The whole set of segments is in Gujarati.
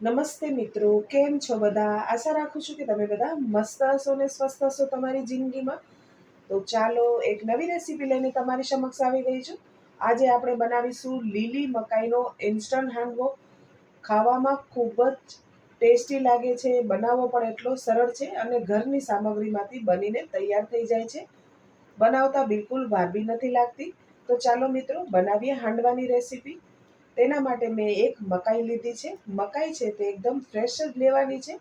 નમસ્તે મિત્રો, કેમ છો બધા? આશા રાખું છું કે તમે બધા મસ્ત હશો ને સ્વસ્થ હશો તમારી જિંદગીમાં. તો ચાલો એક નવી રેસીપી લઈને તમારી સમક્ષ આવી ગઈ છું. આજે આપણે બનાવીશું લીલી મકાઈનો ઇન્સ્ટન્ટ હાંડવો. ખાવામાં ખૂબ જ ટેસ્ટી લાગે છે, બનાવવો પણ એટલો સરળ છે અને ઘરની સામગ્રીમાંથી બનીને તૈયાર થઈ જાય છે. બનાવતા બિલકુલ વાર બી નથી લાગતી. તો ચાલો મિત્રો બનાવીએ હાંડવાની રેસીપી. તેના માટે મેં એક મકાઈ લીધી છે. મકાઈ છે તે એકદમ ફ્રેશ જ લેવાની છે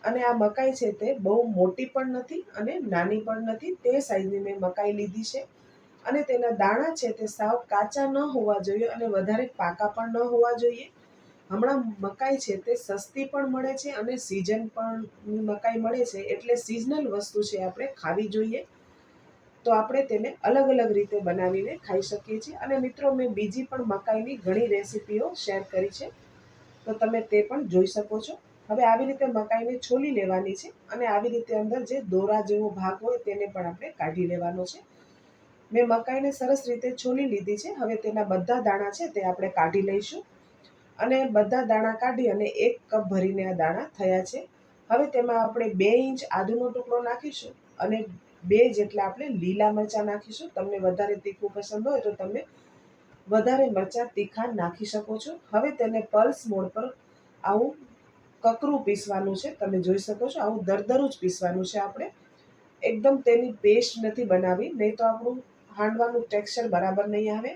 અને આ મકાઈ છે તે બહુ મોટી પણ નથી અને નાની પણ નથી, તે સાઈઝની મેં મકાઈ લીધી છે. અને તેના દાણા છે તે સાવ કાચા ન હોવા જોઈએ અને વધારે પાકા પણ ન હોવા જોઈએ. હમણાં મકાઈ છે તે સસ્તી પણ મળે છે અને સિઝન પણ મકાઈ મળે છે, એટલે સિઝનલ વસ્તુ છે આપણે ખાવી જોઈએ. તો આપણે તેને અલગ અલગ રીતે બનાવીને ખાઈ શકીએ છીએ. અને મિત્રો મેં બીજી પણ મકાઈની ઘણી રેસીપીઓ શેર કરી છે, તો તમે તે પણ જોઈ શકો છો. હવે આવી રીતે મકાઈને છોલી લેવાની છે અને આવી રીતે અંદર જે દોરા જેવો ભાગ હોય તેને પણ આપણે કાઢી લેવાનો છે. મેં મકાઈને સરસ રીતે છોલી લીધી છે. હવે તેના બધા દાણા છે તે આપણે કાઢી લઈશું અને બધા દાણા કાઢી અને 1 કપ ભરીને આ દાણા થયા છે. હવે તેમાં આપણે 2 ઇંચ આદુનો ટુકડો નાખીશું અને 2 જેટલા આપણે લીલા મરચાં નાખીશું. તમને વધારે તીખું પસંદ હોય તો તમે વધારે મરચાં તીખા નાખી શકો છો. હવે તેને પલ્સ મોડ પર આવું કકરું પીસવાનું છે. તમે જોઈ શકો છો આવું દરદરું જ પીસવાનું છે. આપણે એકદમ તેની પેસ્ટ નથી બનાવી, નહીં તો આપણું હાંડવાનું ટેક્સચર બરાબર નહીં આવે.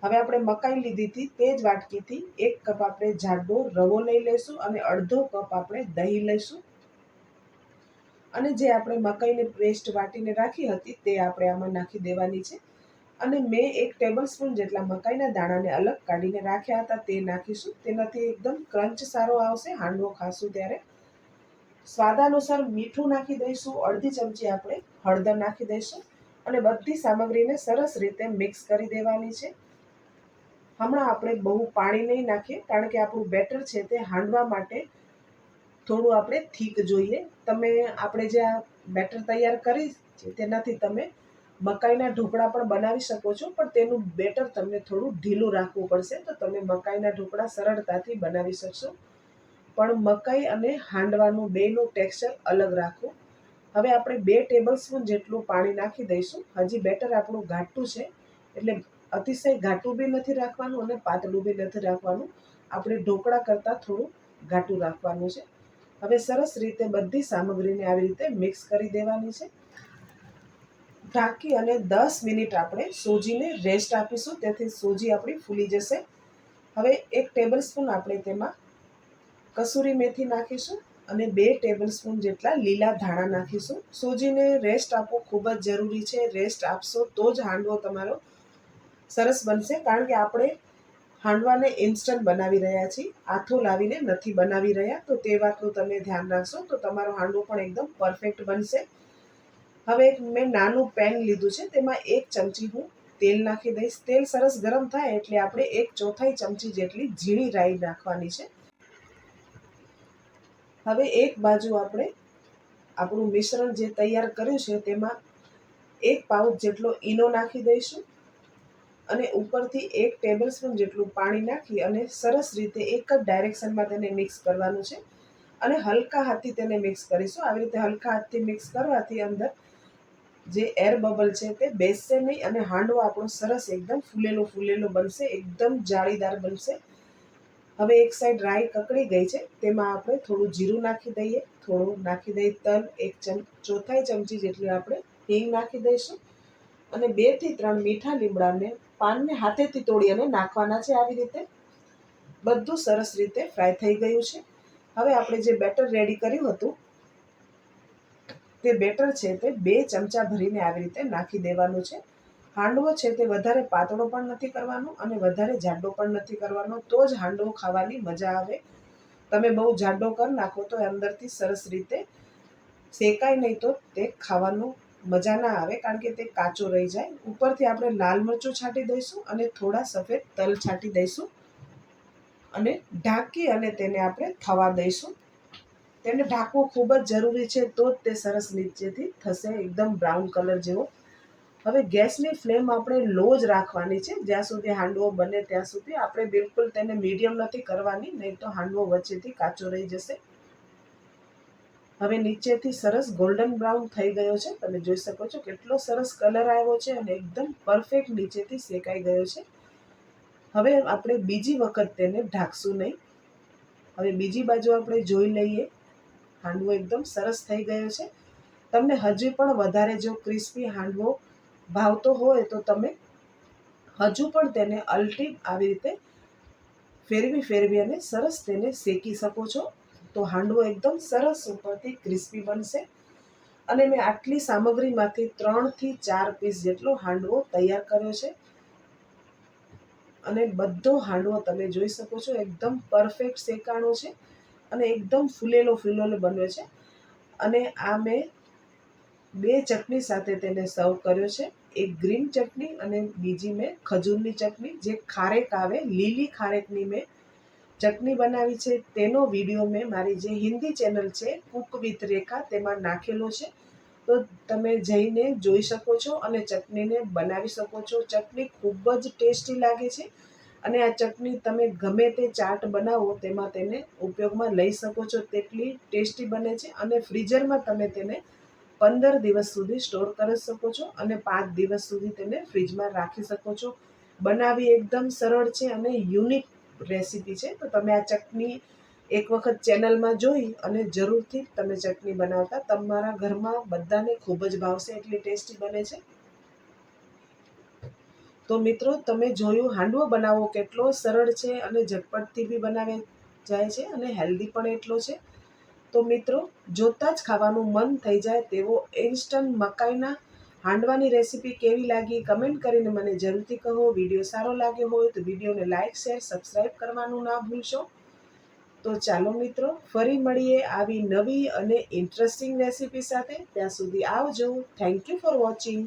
હવે આપણે મકાઈ લીધી હતી તે જ વાટકીથી 1 કપ આપણે જાડો રવો લઈ લઈશું અને અડધો કપ આપણે દહીં લઈશું. અને જે આપણે મકાઈની પેસ્ટ વાટીને રાખી હતી તે આપણે આમાં નાખી દેવાની છે. અને મેં 1 ટેબલ સ્પૂન જેટલા મકાઈના દાણાને અલગ કાઢીને રાખ્યા હતા તે નાખીશું. તેનાથી એકદમ ક્રંચ સારો આવશે હાંડવો ખાશું ત્યારે. સ્વાદાનુસાર મીઠું નાખી દઈશું. અડધી ચમચી આપણે હળદર નાખી દઈશું અને બધી સામગ્રીને સરસ રીતે મિક્સ કરી દેવાની છે. હમણાં આપણે બહુ પાણી નહીં નાખીએ, કારણ કે આપણું બેટર છે તે હાંડવા માટે થોડું આપણે થીક જોઈએ. આપણે જે આ બેટર તૈયાર કરી છે તેનાથી તમે મકાઈના ઢોકળા પણ બનાવી શકો છો, પણ તેનું બેટર તમને થોડું ઢીલું રાખવું પડશે, તો તમે મકાઈના ઢોકળા સરળતાથી બનાવી શકશો. પણ મકાઈ અને હાંડવાનું બેનું ટેક્સચર અલગ રાખવું. હવે આપણે 2 ટેબલ સ્પૂન જેટલું પાણી નાખી દઈશું. હજી બેટર આપણું ઘાટું છે, એટલે અતિશય ઘાટું બી નથી રાખવાનું અને પાતળું બી નથી રાખવાનું. આપણે ઢોકળા કરતાં થોડું ઘાટું રાખવાનું છે. હવે સરસ રીતે બધી સામગ્રીને આવી રીતે મિક્સ કરી દેવાની છે. ઢાંકી અને 10 મિનિટ આપણે સોજીને રેસ્ટ આપીશું, તેથી સોજી આપણી ફૂલી જશે. હવે 1 ટેબલ સ્પૂન આપણે તેમાં કસૂરી મેથી નાખીશું અને 2 ટેબલ સ્પૂન જેટલા લીલા ધાણા નાખીશું. સોજીને રેસ્ટ આપવો ખૂબ જ જરૂરી છે. રેસ્ટ આપશો તો જ હાંડવો તમારો સરસ બનશે, કારણ કે આપણે હાંડવાને ઇન્સ્ટન્ટ બનાવી રહ્યા છીએ, આથો લાવીને નથી બનાવી રહ્યા. તો તે વાતનું તમે ધ્યાન રાખશો તો તમારો હાંડવો પણ એકદમ પરફેક્ટ બનશે. હવે મેં નાનું પેન લીધું છે, તેમાં 1 ચમચી હું તેલ નાખી દઈશ. તેલ સરસ ગરમ થાય એટલે આપણે 1/4 ચમચી જેટલી ઝીણી રાઈ નાખવાની છે. હવે એક બાજુ આપણે આપણું મિશ્રણ જે તૈયાર કર્યું છે તેમાં 1 પાઉચ જેટલો ઈનો નાખી દઈશું અને ઉપરથી 1 ટેબલ સ્પૂન જેટલું પાણી નાખી અને સરસ રીતે એક જ ડાયરેક્શનમાં તેને મિક્સ કરવાનું છે અને હલકા હાથથી તેને મિક્સ કરીશું. આવી રીતે હલકા હાથથી મિક્સ કરવાથી અંદર જે એર બબલ છે તે બેસશે નહીં અને હાંડવો આપણો સરસ એકદમ ફૂલેલો ફૂલેલો બનશે, એકદમ જાળીદાર બનશે. હવે એક સાઈડ રાઈ કકડી ગઈ છે, તેમાં આપણે થોડું જીરું નાખી દઈએ, થોડું નાખી દઈએ તલ, 1/4 ચમચી જેટલી આપણે હિંગ નાખી દઈશું અને 2 થી 3 મીઠા લીમડાને પાનને હાથેથી તોડી અને નાખવાના છે. આવી રીતે બધું સરસ રીતે ફ્રાય થઈ ગયું છે. હવે આપણે જે બેટર રેડી કર્યું હતું તે બેટર છે તે 2 ચમચા ભરીને આવી રીતે નાખી દેવાનું છે. હાંડવો છે તે વધારે પાતળો પણ નથી કરવાનો અને વધારે જાડો પણ નથી કરવાનો, તો જ હાંડવો ખાવાની મજા આવે. તમે બહુ જાડો કરી નાખો તો અંદરથી સરસ રીતે શેકાય નહીં, તો તે ખાવાનું મજા ના આવે, કારણ કે તે કાચો રહી જાય. ઉપરથી આપણે લાલ મરચું છાંટી દઈશું અને થોડા સફેદ તલ છાંટી દઈશું અને ઢાંકી અને તેને આપણે થવા દઈશું. તેને ઢાંકવું ખૂબ જ જરૂરી છે, તો જ તે સરસ નીચેથી થશે એકદમ બ્રાઉન કલર જેવો. હવે ગેસની ફ્લેમ આપણે લો જ રાખવાની છે. જ્યાં સુધી હાંડવો બને ત્યાં સુધી આપણે બિલકુલ તેને મીડિયમ નથી કરવાની, નહીં તો હાંડવો વચ્ચેથી કાચો રહી જશે. હવે નીચેથી સરસ ગોલ્ડન બ્રાઉન થઈ ગયો છે. તમે જોઈ શકો છો કેટલો સરસ કલર આવ્યો છે અને એકદમ પરફેક્ટ નીચેથી શેકાઈ ગયો છે. હવે આપણે બીજી વખત તેને ઢાંકશું નહીં. હવે બીજી બાજુ આપણે જોઈ લઈએ. હાંડવો એકદમ સરસ થઈ ગયો છે. તમને હજી પણ વધારે જો ક્રિસ્પી હાંડવો ભાવતો હોય તો તમે હજુ પણ તેને અલટી આવી રીતે ફેરવી અને સરસ તેને શેકી શકો છો. તો હાંડવો એકદમ સરસ ઉપરથી ક્રિસ્પી બનશે. અને મેં આટલી સામગ્રીમાંથી 3 થી 4 પીસ જેટલો હાંડવો તૈયાર કર્યો છે. અને બધો હાંડવો તમે જોઈ શકો છો એકદમ પરફેક્ટ શેકાણો છે અને એકદમ ફૂલેલો બન્યો છે. અને આ મેં 2 ચટણી સાથે તેને સર્વ કર્યો છે. એક ગ્રીન ચટણી અને બીજી મેં ખજૂરની ચટણી, જે ખારેક આવે, લીલી ખારેકની મેં ચટણી બનાવી છે. તેનો વિડીયો મેં મારી જે હિન્દી ચેનલ છે કુક વિથ રેખા તેમાં નાખેલો છે. તો તમે જઈને જોઈ શકો છો અને ચટણીને બનાવી શકો છો. ચટણી ખૂબ જ ટેસ્ટી લાગે છે અને આ ચટણી તમે ગમે તે ચાટ બનાવો તેમાં તેને ઉપયોગમાં લઈ શકો છો. તેટલી ટેસ્ટી બને છે અને ફ્રીઝરમાં તમે તેને 15 દિવસ સુધી સ્ટોર કરી શકો છો અને 5 દિવસ સુધી તેને ફ્રીજમાં રાખી શકો છો. બનાવી એકદમ સરળ છે અને યુનિક રેસીપી છે. તો તમે આ ચટણી એક વખત ચેનલમાં જોઈ અને જરૂરથી તમે ચટણી બનાવતા. તમારા ઘરમાં બધાને ખૂબ જ ભાવશે, એટલી ટેસ્ટી બને છે. તો મિત્રો, તમે જોયું હાંડવો બનાવવો કેટલો સરળ છે અને ઝટપટથી બી બનાવે જાય છે અને હેલ્ધી પણ એટલો છે. તો મિત્રો, જોતાં જ ખાવાનું મન થઈ જાય તેવો ઇન્સ્ટન્ટ મકાઈના હાંડવાની રેસીપી કેવી લાગી કમેન્ટ કરીને મને જરૂરથી કહો. વિડીયો સારો લાગ્યો હોય તો વિડીયોને લાઇક, શેર, સબસ્ક્રાઈબ કરવાનું ના ભૂલશો. તો ચાલો મિત્રો, ફરી મળીએ આવી નવી અને ઇન્ટરેસ્ટિંગ રેસીપી સાથે. ત્યાં સુધી આવજો. Thank you for watching.